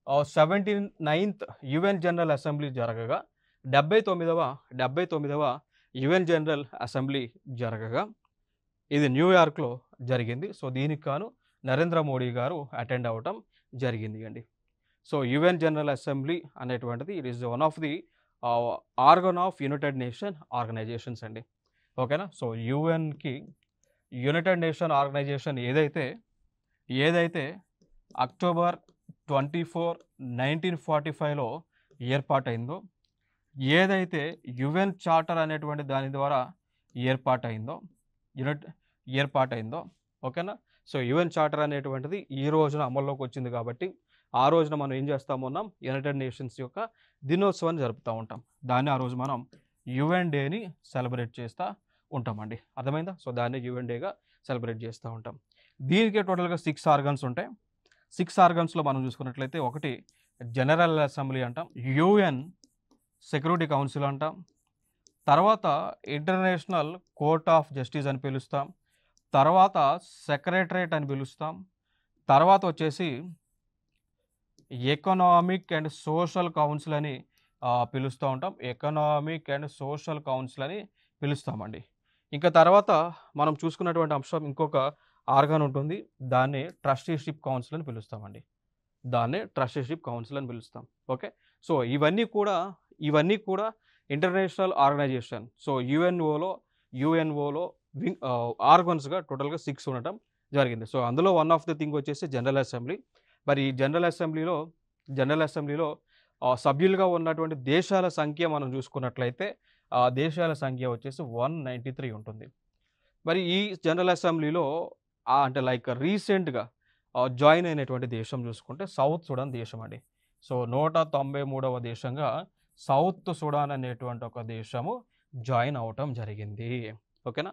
79th UN general assembly జరగగా 79వ UN general assembly జరగగా ఇది న్యూయార్క్‌లో జరిగింది. సో, దీనికి గాను నరేంద్ర మోడీ గారు అటెండ్ అవ్వటం జరిగింది అండి. సో, యుఎన్ జనరల్ అసెంబ్లీ అనేటువంటిది it is one of the ah, organ of United Nation organisations అండి. ఓకేనా? సో, యుఎన్‌కి యునైటెడ్ నేషన్ ఆర్గనైజేషన్ ఏదైతే అక్టోబర్ 24, 1945లో ఏర్పాటయిందో, ఏదైతే యుఎన్ చార్టర్ అనేటువంటి దాని ద్వారా ఏర్పాటయిందో యునైట్ ఏర్పాటయిందో ఓకేనా? సో, యుఎన్ చార్టర్ అనేటువంటిది ఈ రోజున అమల్లోకి వచ్చింది కాబట్టి, ఆ రోజున మనం ఏం చేస్తా ఉన్నాం, యునైటెడ్ నేషన్స్ యొక్క దినోత్సవాన్ని జరుపుతా ఉంటాం. దాన్ని ఆ రోజు మనం యుఎన్ డేని సెలబ్రేట్ చేస్తా ఉంటామండి. అర్థమైందా? సో, దాన్ని యుఎన్ డేగా సెలబ్రేట్ చేస్తా ఉంటాం. దీనికి టోటల్‌గా 6 ఆర్గన్స్ ఉంటాయి. 6 ఆర్గన్స్‌లో మనం చూసుకున్నట్లయితే ఒకటి జనరల్ అసెంబ్లీ అంటాం. యూఎన్ సెక్యూరిటీ కౌన్సిల్ అంటాం. తర్వాత ఇంటర్నేషనల్ కోర్ట్ ఆఫ్ జస్టిస్ అని పిలుస్తాం. తర్వాత సెక్రటరేట్ అని పిలుస్తాం. తర్వాత వచ్చేసి ఎకనామిక్ అండ్ సోషల్ కౌన్సిల్ అని పిలుస్తూ ఉంటాం. ఎకనామిక్ అండ్ సోషల్ కౌన్సిల్ అని పిలుస్తామండి. ఇంకా తర్వాత మనం చూసుకున్నటువంటి అంశం ఇంకొక ఆర్గాన్ ఉంటుంది. దాన్ని ట్రస్టీషిప్ కౌన్సిల్ అని పిలుస్తామండి. దాన్నే ట్రస్టీషిప్ కౌన్సిల్ అని పిలుస్తాం. ఓకే. సో, ఇవన్నీ కూడా ఇంటర్నేషనల్ ఆర్గనైజేషన్. సో, యుఎన్ఓలో ఆర్గన్స్‌గా టోటల్‌గా 6 ఉండటం జరిగింది. సో, అందులో వన్ ఆఫ్ ది థింగ్ వచ్చేసి జనరల్ అసెంబ్లీ. మరి ఈ జనరల్ అసెంబ్లీలో సభ్యులుగా ఉన్నటువంటి దేశాల సంఖ్య మనం చూసుకున్నట్లయితే దేశాల సంఖ్య వచ్చేసి 193 ఉంటుంది. మరి ఈ జనరల్ అసెంబ్లీలో అంటే లైక్ రీసెంట్‌గా జాయిన్ అయినటువంటి దేశం చూసుకుంటే సౌత్ సుడాన్ దేశం అండి. సో, 193వ దేశంగా సౌత్ సుడాన్ అనేటువంటి ఒక దేశము జాయిన్ అవ్వటం జరిగింది. ఓకేనా?